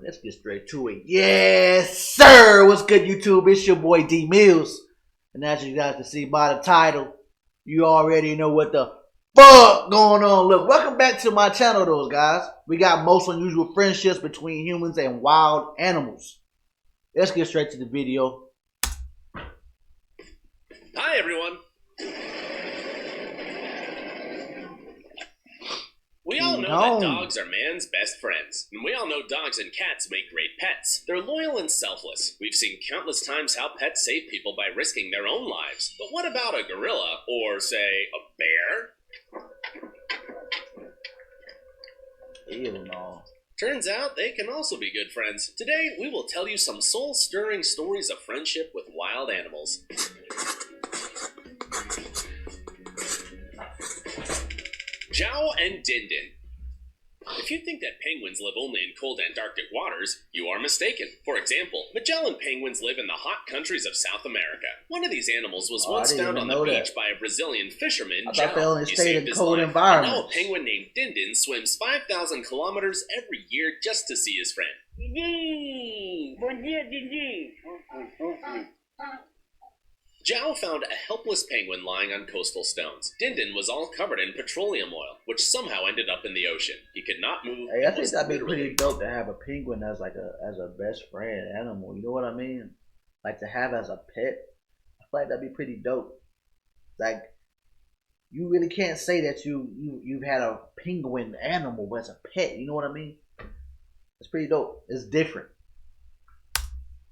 Let's get straight to it. Yes, sir. What's good, YouTube? It's your boy D Mills. And as you guys can see by the title, you already know what the fuck going on. Look, welcome back to my channel, those guys. We got most unusual friendships between humans and wild animals. Let's get straight to the video. Hi, everyone. We all know that dogs are man's best friends, and we all know dogs and cats make great pets. They're loyal and selfless. We've seen countless times how pets save people by risking their own lives. But what about a gorilla, or say, a bear? Ew, no. Turns out they can also be good friends. Today, we will tell you some soul-stirring stories of friendship with wild animals. Zhao and Dindin. If you think that penguins live only in cold Antarctic waters, you are mistaken. For example, Magellan penguins live in the hot countries of South America. One of these animals was once found on the beach by a Brazilian fisherman, Zhao. He saved his life. And now a penguin named Dindin swims 5,000 kilometers every year just to see his friend. Bom dia, Dindin. Zhao found a helpless penguin lying on coastal stones. Dindin was all covered in petroleum oil, which somehow ended up in the ocean. He could not move. Hey, I think that'd be pretty dope to have a penguin as like a best friend animal. You know what I mean? Like to have as a pet. I feel like that'd be pretty dope. Like you really can't say that you've had a penguin animal as a pet. You know what I mean? It's pretty dope. It's different.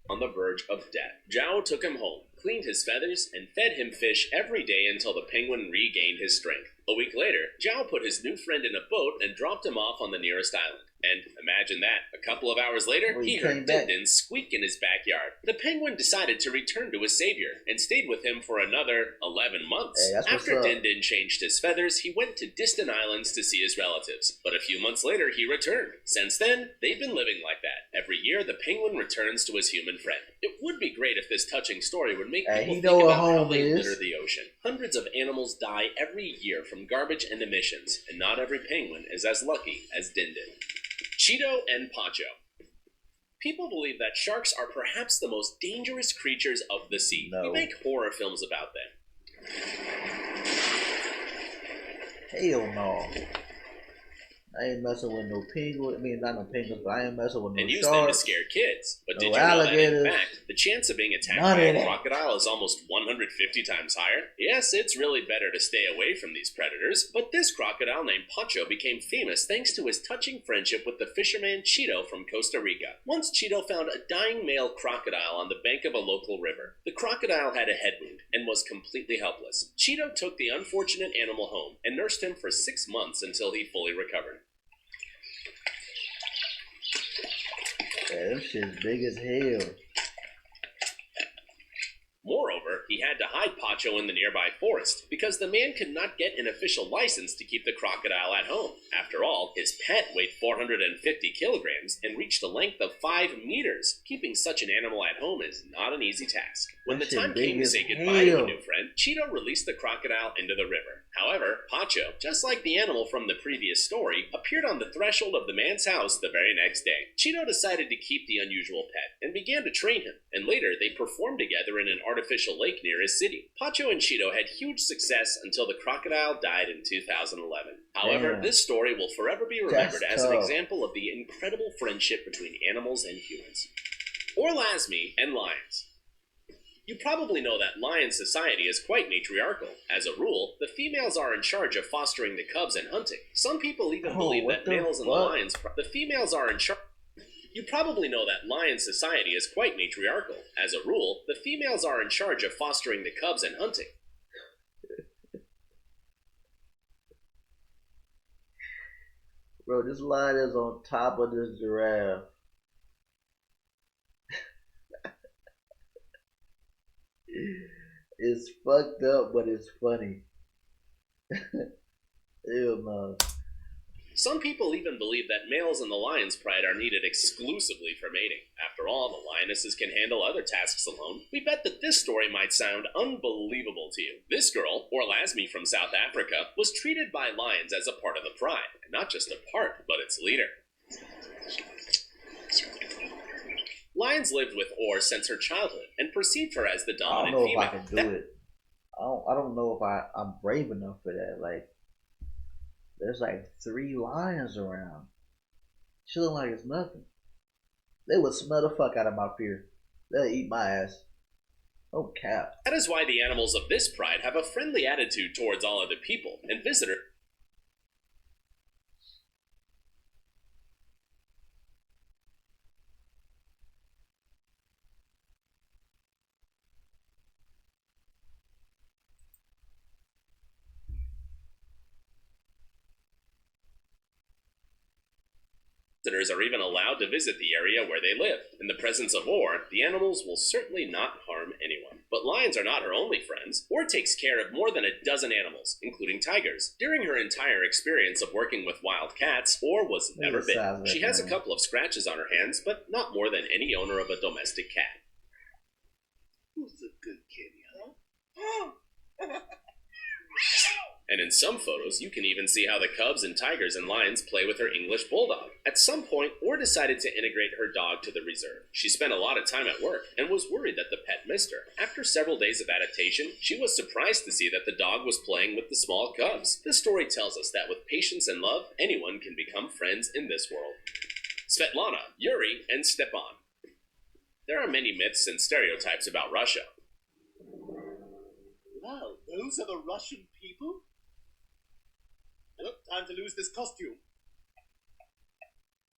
On the verge of death, Zhao took him home, cleaned his feathers, and fed him fish every day until the penguin regained his strength. A week later, Zhao put his new friend in a boat and dropped him off on the nearest island. And imagine that, a couple of hours later, he heard Dindin squeak in his backyard. The penguin decided to return to his savior and stayed with him for another 11 months. Hey, after Dindin changed his feathers, he went to distant islands to see his relatives. But a few months later, he returned. Since then, they've been living like that. Every year, the penguin returns to his human friend. It would be great if this touching story would make people think about how they litter the ocean. Hundreds of animals die every year from garbage and emissions, and not every penguin is as lucky as Dindin. Cheeto and Pacho. People believe that sharks are perhaps the most dangerous creatures of the sea. We make horror films about them. Hell no. I ain't messing with no penguins. I mean, not no penguins, but I ain't messing with no sharks. And use them to scare kids. But did you know that, in fact, the chance of being attacked by a crocodile is almost 150 times higher? Yes, it's really better to stay away from these predators, but this crocodile named Pacho became famous thanks to his touching friendship with the fisherman Cheeto from Costa Rica. Once Cheeto found a dying male crocodile on the bank of a local river. The crocodile had a head wound and was completely helpless. Cheeto took the unfortunate animal home and nursed him for 6 months until he fully recovered. Yeah, them shit's big as hell. Moreover, he had to hide Pacho in the nearby forest because the man could not get an official license to keep the crocodile at home. After all, his pet weighed 450 kilograms and reached a length of 5 meters. Keeping such an animal at home is not an easy task. When the time came to say goodbye to a new friend, Cheeto released the crocodile into the river. However, Pacho, just like the animal from the previous story, appeared on the threshold of the man's house the very next day. Cheeto decided to keep the unusual pet and began to train him, and later they performed together in an artificial lake near his city. Pacho and Cheeto had huge success until the crocodile died in 2011. However, this story will forever be remembered as an example of the incredible friendship between animals and humans. Orla and Lions. You probably know that lion society is quite matriarchal. As a rule, the females are in charge of fostering the cubs and hunting. Some people even believe that males in the lions... The females are in charge... You probably know that lion society is quite matriarchal. As a rule, the females are in charge of fostering the cubs and hunting. Bro, this lion is on top of this giraffe. It's fucked up, but it's funny. Ew, no. Some people even believe that males in the lion's pride are needed exclusively for mating. After all, the lionesses can handle other tasks alone. We bet that this story might sound unbelievable to you. This girl, Orla from South Africa, was treated by lions as a part of the pride. And not just a part, but its leader. Lions lived with Orr since her childhood and perceived her as the I dominant don't know female. if I can do it. I don't know if I'm brave enough for that. Like, there's like 3 lions around, chilling like it's nothing. They would smell the fuck out of my fear. They'll eat my ass. Oh cap. That is why the animals of this pride have a friendly attitude towards all other people and visitors. Visitors are even allowed to visit the area where they live. In the presence of Orr, the animals will certainly not harm anyone. But lions are not her only friends. Orr takes care of more than a dozen animals, including tigers. During her entire experience of working with wild cats, Orr was never bitten. She has a couple of scratches on her hands, but not more than any owner of a domestic cat. Who's a good kitty, huh? And in some photos, you can even see how the cubs and tigers and lions play with her English bulldog. At some point, Orr decided to integrate her dog to the reserve. She spent a lot of time at work and was worried that the pet missed her. After several days of adaptation, she was surprised to see that the dog was playing with the small cubs. This story tells us that with patience and love, anyone can become friends in this world. Svetlana, Yuri, and Stepan. There are many myths and stereotypes about Russia. Wow, those are the Russian people? Look, time to lose this costume.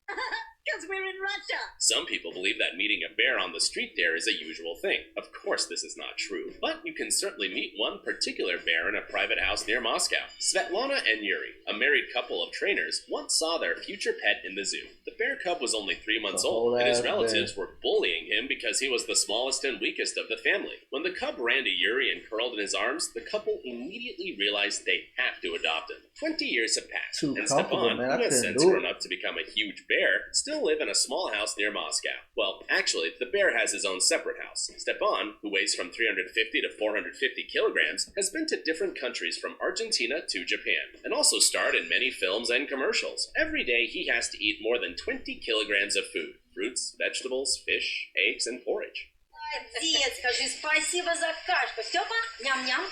Because we're in Russia. Some people believe that meeting a bear on the street there is a usual thing. Of course, this is not true, but you can certainly meet one particular bear in a private house near Moscow. Svetlana and Yuri, a married couple of trainers, once saw their future pet in the zoo. The bear cub was only 3 months old, and his relatives were bullying him because he was the smallest and weakest of the family. When the cub ran to Yuri and curled in his arms, the couple immediately realized they have to adopt him. 20 years have passed, and Stepan, who has since grown up to become a huge bear, still live in a small house near Moscow. Well, actually, the bear has his own separate house. Stepan, who weighs from 350 to 450 kilograms, has been to different countries from Argentina to Japan, and also starred in many films and commercials. Every day, he has to eat more than 20 kilograms of food: fruits, vegetables, fish, eggs, and porridge. Молодец, скажи спасибо за кашку. Степа, ням-ням.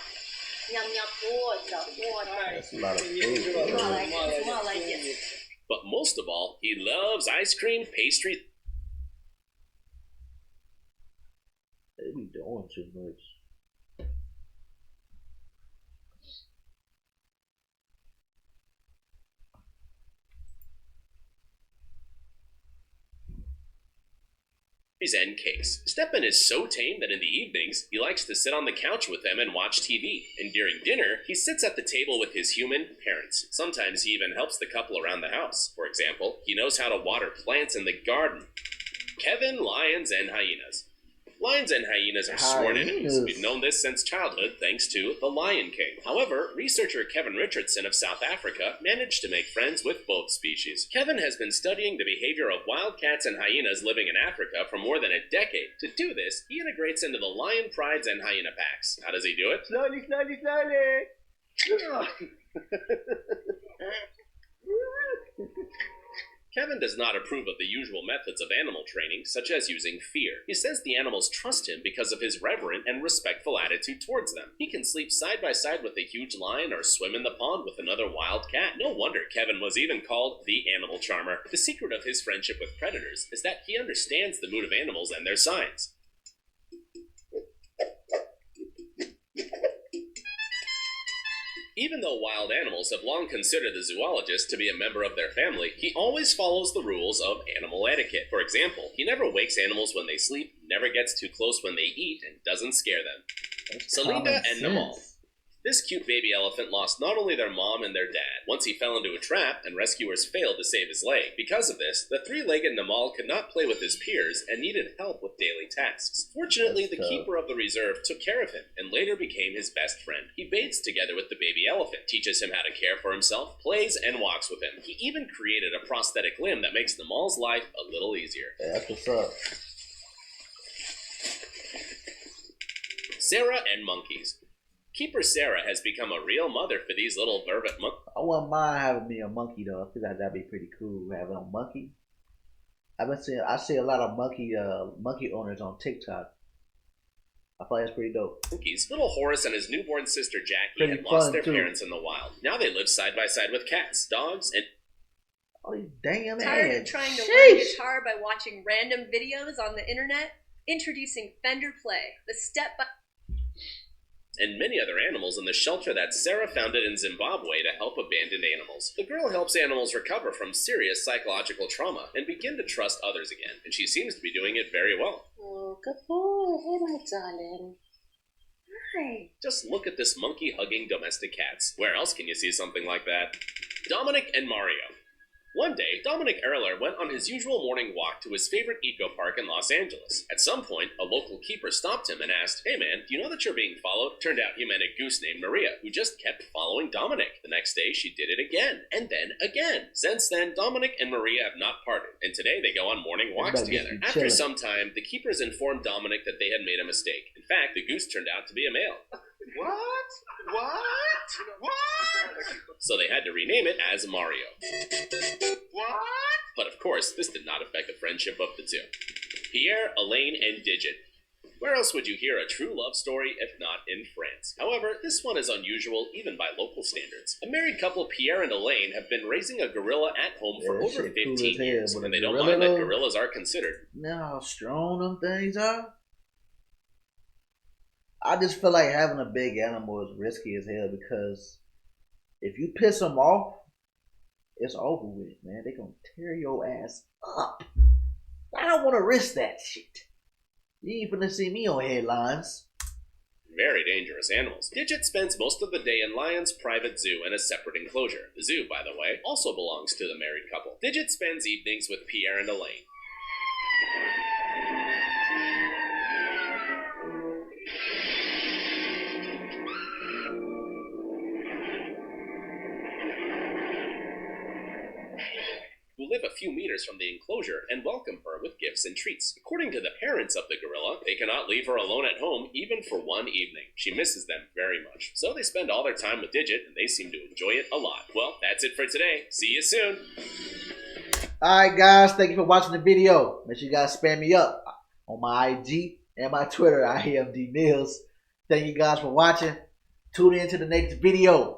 Ням-ням, вот так, вот так. That's a lot of food. Молодец, молодец. But most of all, he loves ice cream, pastry. They be doing too much. And cakes. Stepan is so tame that in the evenings, he likes to sit on the couch with them and watch TV. And during dinner, he sits at the table with his human parents. Sometimes he even helps the couple around the house. For example, he knows how to water plants in the garden. Kevin, lions, and hyenas. Lions and hyenas are sworn enemies. We've known this since childhood thanks to The Lion King. However, researcher Kevin Richardson of South Africa managed to make friends with both species. Kevin has been studying the behavior of wild cats and hyenas living in Africa for more than a decade. To do this, he integrates into the lion prides and hyena packs. How does he do it? Slowly, slowly, slowly. Kevin does not approve of the usual methods of animal training, such as using fear. He says the animals trust him because of his reverent and respectful attitude towards them. He can sleep side by side with a huge lion or swim in the pond with another wild cat. No wonder Kevin was even called the animal charmer. The secret of his friendship with predators is that he understands the mood of animals and their signs. Even though wild animals have long considered the zoologist to be a member of their family, he always follows the rules of animal etiquette. For example, he never wakes animals when they sleep, never gets too close when they eat, and doesn't scare them. Selinda and Namal. This cute baby elephant lost not only their mom and their dad. Once he fell into a trap, and rescuers failed to save his leg. Because of this, the three-legged Namal could not play with his peers and needed help with daily tasks. Fortunately, the keeper of the reserve took care of him, and later became his best friend. He bathes together with the baby elephant, teaches him how to care for himself, plays, and walks with him. He even created a prosthetic limb that makes Namal's life a little easier. Yeah, that's what's up. Sarah and monkeys. Keeper Sarah has become a real mother for these little vervet monkeys. I wouldn't mind having me a monkey though. I feel like that'd be pretty cool having a monkey. I see a lot of monkey owners on TikTok. I thought that's pretty dope. Monkeys. Little Horace and his newborn sister Jackie Pretty had lost fun, their too. parents in the wild. Now they live side by side with cats, dogs, and Oh, you damn Tired man. of trying to learn Sheesh. guitar by watching random videos on the internet? Introducing Fender Play, the step-by and many other animals in the shelter that Sarah founded in Zimbabwe to help abandoned animals. The girl helps animals recover from serious psychological trauma and begin to trust others again, and she seems to be doing it very well. Oh, good boy. Hey, my darling. Hi. Just look at this monkey-hugging domestic cats. Where else can you see something like that? Dominik and Mario. One day, Dominik Erler went on his usual morning walk to his favorite eco park in Los Angeles. At some point, a local keeper stopped him and asked, "Hey man, do you know that you're being followed?" Turned out he meant a goose named Maria, who just kept following Dominik. The next day, she did it again, and then again. Since then, Dominik and Maria have not parted, and today they go on morning walks better get together. you After chilling. some time, the keepers informed Dominik that they had made a mistake. In fact, the goose turned out to be a male. What? So they had to rename it as Mario. What? But of course, this did not affect the friendship of the two. Pierre, Elaine, and Digit. Where else would you hear a true love story if not in France? However, this one is unusual even by local standards. A married couple, Pierre and Elaine, have been raising a gorilla at home for Yeah, over shit cool 15 as hell, years, but a and they don't gorilla mind that though? gorillas are considered. You know how strong them things are? I just feel like having a big animal is risky as hell because if you piss them off, it's over with, man. They gonna tear your ass up. I don't want to risk that shit. You ain't finna see me on headlines. Very dangerous animals. Digit spends most of the day in Lion's private zoo in a separate enclosure. The zoo, by the way, also belongs to the married couple. Digit spends evenings with Pierre and Elaine. Who live a few meters from the enclosure and welcome her with gifts and treats. According to the parents of the gorilla, they cannot leave her alone at home even for one evening. She misses them very much. So they spend all their time with Digit, and they seem to enjoy it a lot. Well, that's it for today. See you soon. Alright guys, thank you for watching the video. Make sure you guys spam me up on my IG and my Twitter, IAMDMILLS. Thank you guys for watching. Tune in to the next video.